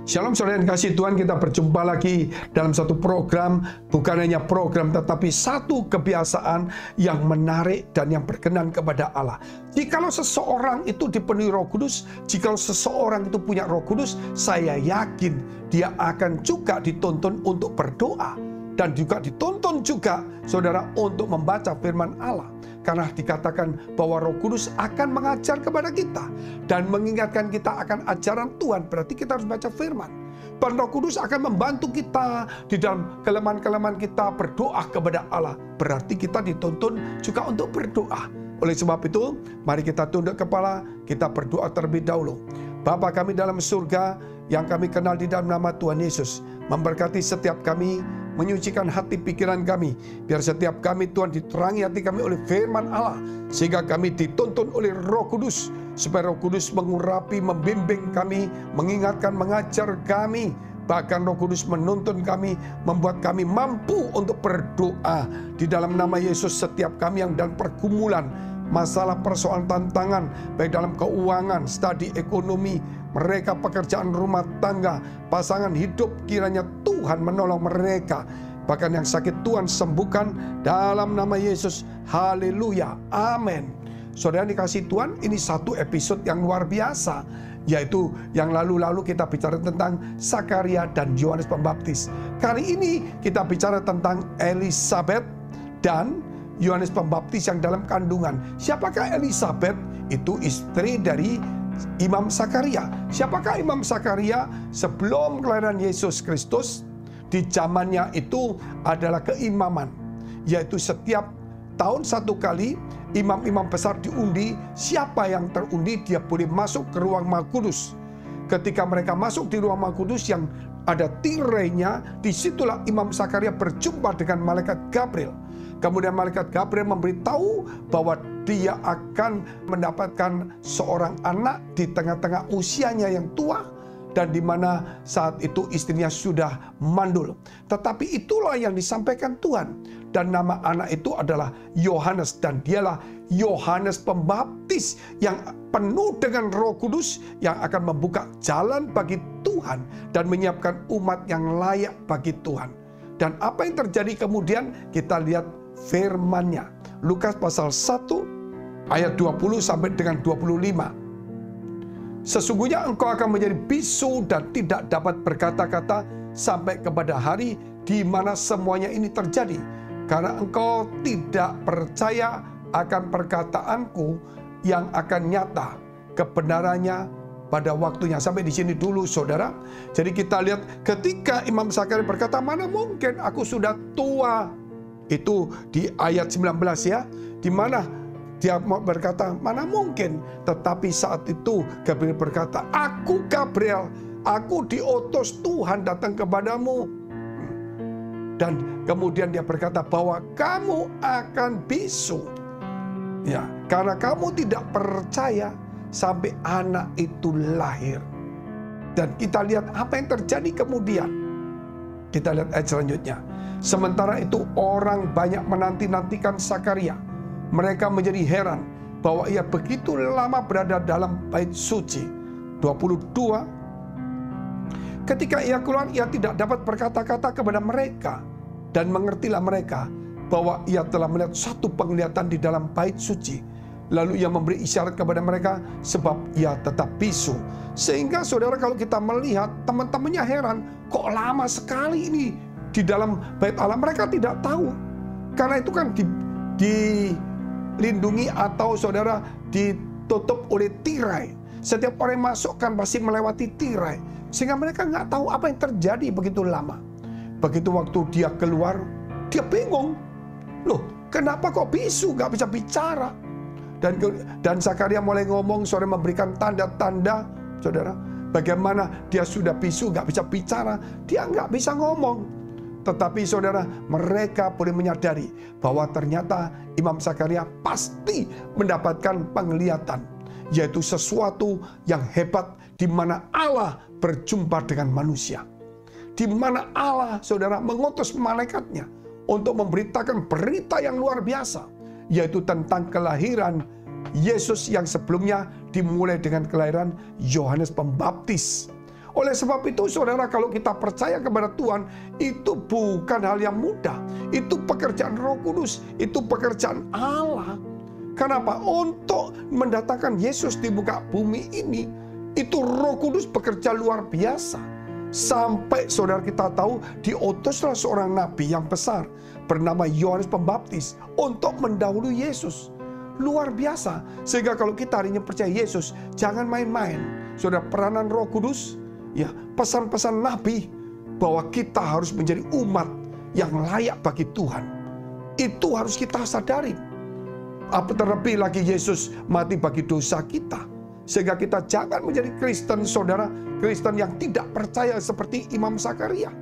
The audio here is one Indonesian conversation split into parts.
Shalom saudara yang dikasihi Tuhan, kita berjumpa lagi dalam satu program, bukan hanya program tetapi satu kebiasaan yang menarik dan yang berkenan kepada Allah. Jikalau seseorang itu dipenuhi Roh Kudus, jikalau seseorang itu punya Roh Kudus, saya yakin dia akan juga dituntun untuk berdoa dan juga dituntun juga saudara untuk membaca firman Allah. Karena dikatakan bahwa Roh Kudus akan mengajar kepada kita dan mengingatkan kita akan ajaran Tuhan. Berarti kita harus baca firman. Dan Roh Kudus akan membantu kita di dalam kelemahan-kelemahan kita berdoa kepada Allah. Berarti kita dituntun juga untuk berdoa. Oleh sebab itu, mari kita tunduk kepala, kita berdoa terlebih dahulu. Bapa kami dalam surga, yang kami kenal di dalam nama Tuhan Yesus, memberkati setiap kami, menyucikan hati pikiran kami, biar setiap kami Tuhan diterangi hati kami oleh firman Allah, sehingga kami dituntun oleh Roh Kudus, supaya Roh Kudus mengurapi, membimbing kami, mengingatkan, mengajar kami. Bahkan Roh Kudus menuntun kami, membuat kami mampu untuk berdoa di dalam nama Yesus. Setiap kami yang dalam pergumulan, masalah, persoalan, tantangan, baik dalam keuangan, studi ekonomi, mereka pekerjaan rumah tangga, pasangan hidup, kiranya Tuhan menolong mereka. Bahkan yang sakit Tuhan sembuhkan dalam nama Yesus. Haleluya, amin. Saudara dikasih Tuhan, ini satu episode yang luar biasa, yaitu yang lalu-lalu kita bicara tentang Zakaria dan Yohanes Pembaptis. Kali ini kita bicara tentang Elisabet dan Yohanes Pembaptis yang dalam kandungan. Siapakah Elisabet? Itu istri dari Imam Zakaria. Siapakah Imam Zakaria? Sebelum kelahiran Yesus Kristus, di zamannya itu adalah keimaman, yaitu setiap tahun satu kali imam-imam besar diundi. Siapa yang terundi dia boleh masuk ke ruang Maha Kudus. Ketika mereka masuk di ruang Maha Kudus yang ada tirainya, disitulah Imam Zakaria berjumpa dengan malaikat Gabriel. Kemudian malaikat Gabriel memberitahu bahwa dia akan mendapatkan seorang anak di tengah-tengah usianya yang tua, dan di mana saat itu istrinya sudah mandul. Tetapi itulah yang disampaikan Tuhan. Dan nama anak itu adalah Yohanes, dan dialah Yohanes Pembaptis yang penuh dengan Roh Kudus, yang akan membuka jalan bagi Tuhan dan menyiapkan umat yang layak bagi Tuhan. Dan apa yang terjadi kemudian? Kita lihat firman-Nya. Lukas pasal 1 ayat 20 sampai dengan 25. Sesungguhnya engkau akan menjadi bisu dan tidak dapat berkata-kata sampai kepada hari di mana semuanya ini terjadi. Karena engkau tidak percaya akan perkataanku yang akan nyata kebenarannya pada waktunya. Sampai di sini dulu saudara. Jadi kita lihat ketika Imam Zakaria berkata, mana mungkin aku sudah tua. Itu di ayat 19 ya. Di mana dia berkata, mana mungkin. Tetapi saat itu Gabriel berkata, aku Gabriel, aku diutus Tuhan datang kepadamu. Dan kemudian dia berkata bahwa kamu akan bisu. Ya, karena kamu tidak percaya sampai anak itu lahir. Dan kita lihat apa yang terjadi kemudian. Kita lihat ayat selanjutnya. Sementara itu orang banyak menanti-nantikan Zakaria. Mereka menjadi heran bahwa ia begitu lama berada dalam bait suci. 22. Ketika ia keluar, ia tidak dapat berkata-kata kepada mereka. Dan mengertilah mereka bahwa ia telah melihat satu penglihatan di dalam bait suci. Lalu ia memberi isyarat kepada mereka sebab ia tetap bisu. Sehingga saudara, kalau kita melihat teman-temannya heran, kok lama sekali ini di dalam bait Allah. Mereka tidak tahu. Karena itu kan dilindungi atau saudara ditutup oleh tirai. Setiap orang yang masuk kan pasti melewati tirai. Sehingga mereka nggak tahu apa yang terjadi begitu lama. Begitu waktu dia keluar, dia bingung. Loh, kenapa kok bisu, nggak bisa bicara? Dan Zakaria mulai ngomong, saudara, memberikan tanda-tanda, saudara, bagaimana dia sudah bisu, nggak bisa bicara, dia nggak bisa ngomong. Tetapi saudara, mereka boleh menyadari bahwa ternyata Imam Zakaria pasti mendapatkan penglihatan, yaitu sesuatu yang hebat di mana Allah berjumpa dengan manusia. Di mana Allah, saudara, mengutus malaikatnya untuk memberitakan berita yang luar biasa, yaitu tentang kelahiran Yesus yang sebelumnya dimulai dengan kelahiran Yohanes Pembaptis. Oleh sebab itu saudara, kalau kita percaya kepada Tuhan, itu bukan hal yang mudah. Itu pekerjaan Roh Kudus, itu pekerjaan Allah. Kenapa? Untuk mendatangkan Yesus di muka bumi ini, itu Roh Kudus bekerja luar biasa. Sampai saudara kita tahu, diutuslah seorang nabi yang besar bernama Yohanes Pembaptis untuk mendahului Yesus. Luar biasa. Sehingga kalau kita hari ini percaya Yesus, jangan main-main. Saudara, peranan Roh Kudus, ya, pesan-pesan nabi bahwa kita harus menjadi umat yang layak bagi Tuhan. Itu harus kita sadari. Apa terlebih lagi Yesus mati bagi dosa kita. Sehingga kita jangan menjadi Kristen, saudara, Kristen yang tidak percaya seperti Imam Zakaria.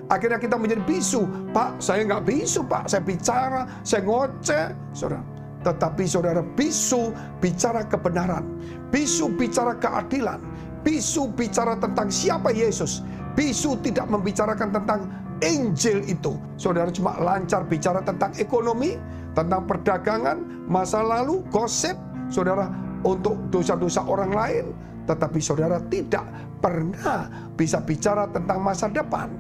Akhirnya kita menjadi bisu. Pak, saya nggak bisu, Pak. Saya bicara, saya ngoceh, saudara. Tetapi saudara, bisu bicara kebenaran, bisu bicara keadilan, bisu bicara tentang siapa Yesus. Bisu tidak membicarakan tentang Injil itu. Saudara cuma lancar bicara tentang ekonomi, tentang perdagangan, masa lalu, gosip, saudara, untuk dosa-dosa orang lain. Tetapi saudara tidak pernah bisa bicara tentang masa depan,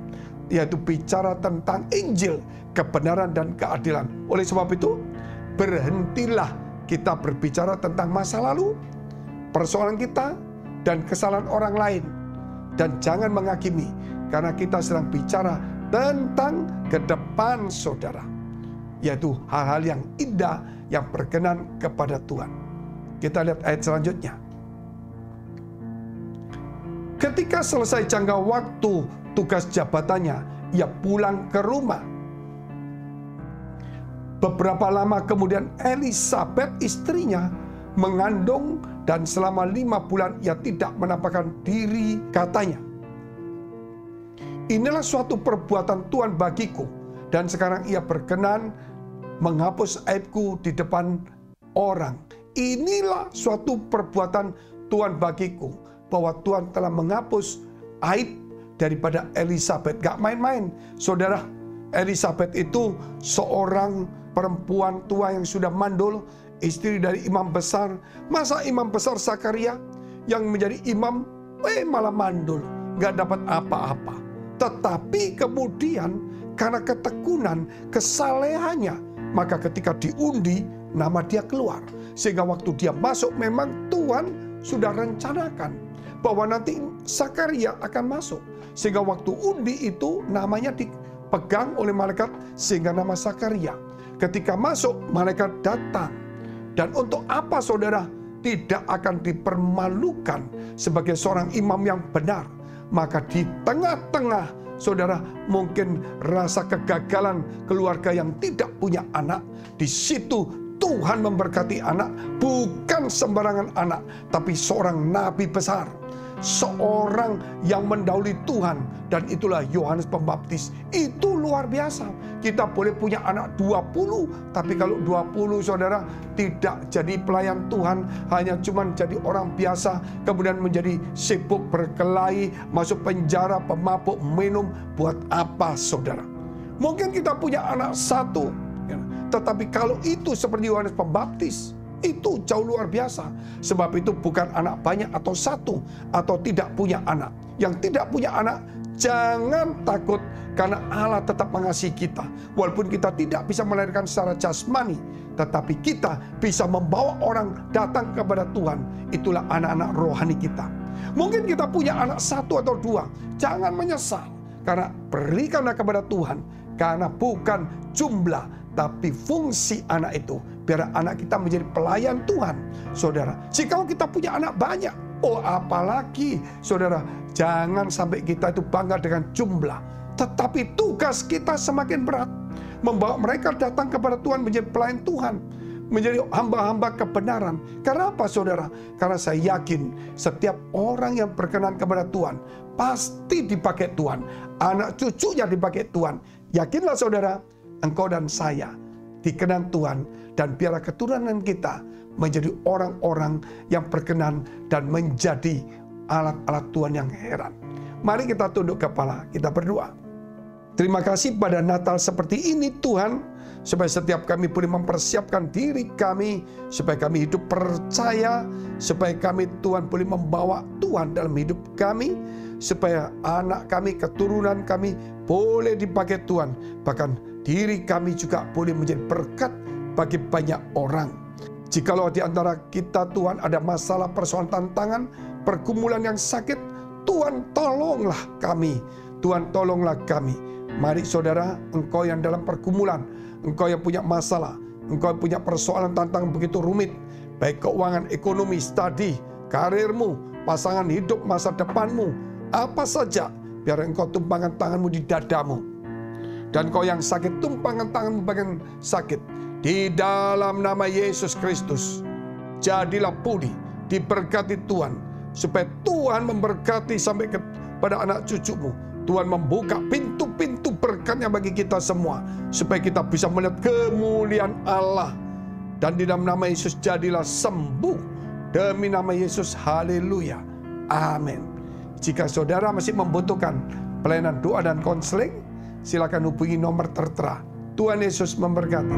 yaitu bicara tentang Injil, kebenaran dan keadilan. Oleh sebab itu, berhentilah kita berbicara tentang masa lalu, persoalan kita, dan kesalahan orang lain. Dan jangan menghakimi, karena kita sedang bicara tentang ke depan saudara, yaitu hal-hal yang indah yang berkenan kepada Tuhan. Kita lihat ayat selanjutnya. Ketika selesai jangka waktu tugas jabatannya, ia pulang ke rumah. Beberapa lama kemudian Elisabet istrinya mengandung, dan selama 5 bulan ia tidak menampakkan diri, katanya. Inilah suatu perbuatan Tuhan bagiku, dan sekarang ia berkenan menghapus aibku di depan orang. Inilah suatu perbuatan Tuhan bagiku, bahwa Tuhan telah menghapus aib daripada Elisabet. Gak main-main, saudara. Elisabet itu seorang perempuan tua yang sudah mandul, istri dari imam besar. Masa imam besar Zakaria yang menjadi imam malah mandul, gak dapat apa-apa. Tetapi kemudian karena ketekunan, kesalehannya, maka ketika diundi, nama dia keluar. Sehingga waktu dia masuk, memang Tuhan sudah rencanakan bahwa nanti Zakaria akan masuk. Sehingga waktu undi itu namanya dipegang oleh malaikat, sehingga nama Zakaria. Ketika masuk, malaikat datang. Dan untuk apa saudara? Tidak akan dipermalukan sebagai seorang imam yang benar. Maka di tengah-tengah saudara mungkin rasa kegagalan keluarga yang tidak punya anak, di situ Tuhan memberkati anak, bukan sembarangan anak, tapi seorang nabi besar, seorang yang mendahului Tuhan, dan itulah Yohanes Pembaptis. Itu luar biasa. Kita boleh punya anak 20, tapi kalau 20 saudara tidak jadi pelayan Tuhan, hanya cuman jadi orang biasa, kemudian menjadi sibuk berkelahi, masuk penjara, pemabuk, minum, buat apa saudara? Mungkin kita punya anak 1, tetapi kalau itu seperti Yohanes Pembaptis, itu jauh luar biasa. Sebab itu bukan anak banyak atau 1, atau tidak punya anak. Yang tidak punya anak, jangan takut, karena Allah tetap mengasihi kita. Walaupun kita tidak bisa melahirkan secara jasmani, tetapi kita bisa membawa orang datang kepada Tuhan. Itulah anak-anak rohani kita. Mungkin kita punya anak 1 atau 2, jangan menyesal, karena berikanlah kepada Tuhan, karena bukan jumlah, tapi fungsi anak itu. Biar anak kita menjadi pelayan Tuhan. Saudara, jika kita punya anak banyak, oh apalagi saudara, jangan sampai kita itu bangga dengan jumlah. Tetapi tugas kita semakin berat, membawa mereka datang kepada Tuhan, menjadi pelayan Tuhan, menjadi hamba-hamba kebenaran. Karena apa saudara? Karena saya yakin setiap orang yang berkenan kepada Tuhan pasti dipakai Tuhan. Anak cucunya dipakai Tuhan. Yakinlah saudara, engkau dan saya dikenan Tuhan, dan biarlah keturunan kita menjadi orang-orang yang berkenan dan menjadi alat-alat Tuhan yang heran. Mari kita tunduk kepala, kita berdoa. Terima kasih pada Natal seperti ini Tuhan, supaya setiap kami boleh mempersiapkan diri kami, supaya kami hidup percaya, supaya kami Tuhan boleh membawa Tuhan dalam hidup kami, supaya anak kami, keturunan kami boleh dipakai Tuhan, bahkan diri kami juga boleh menjadi berkat bagi banyak orang. Jikalau di antara kita Tuhan ada masalah, persoalan, tantangan, pergumulan yang sakit, Tuhan tolonglah kami, Tuhan tolonglah kami. Mari saudara, engkau yang dalam pergumulan, engkau yang punya masalah, engkau yang punya persoalan, tantangan begitu rumit, baik keuangan, ekonomi, studi, karirmu, pasangan hidup, masa depanmu, apa saja, biar engkau tumpangkan tanganmu di dadamu. Dan kau yang sakit, tumpangkan tanganmu bagian sakit. Di dalam nama Yesus Kristus, jadilah pulih, diberkati Tuhan, supaya Tuhan memberkati sampai kepada anak cucumu. Tuhan membuka pintu-pintu berkatnya bagi kita semua, supaya kita bisa melihat kemuliaan Allah. Dan di dalam nama Yesus jadilah sembuh. Demi nama Yesus, haleluya, amin. Jika saudara masih membutuhkan pelayanan doa dan konseling, silakan hubungi nomor tertera. Tuhan Yesus memberkati.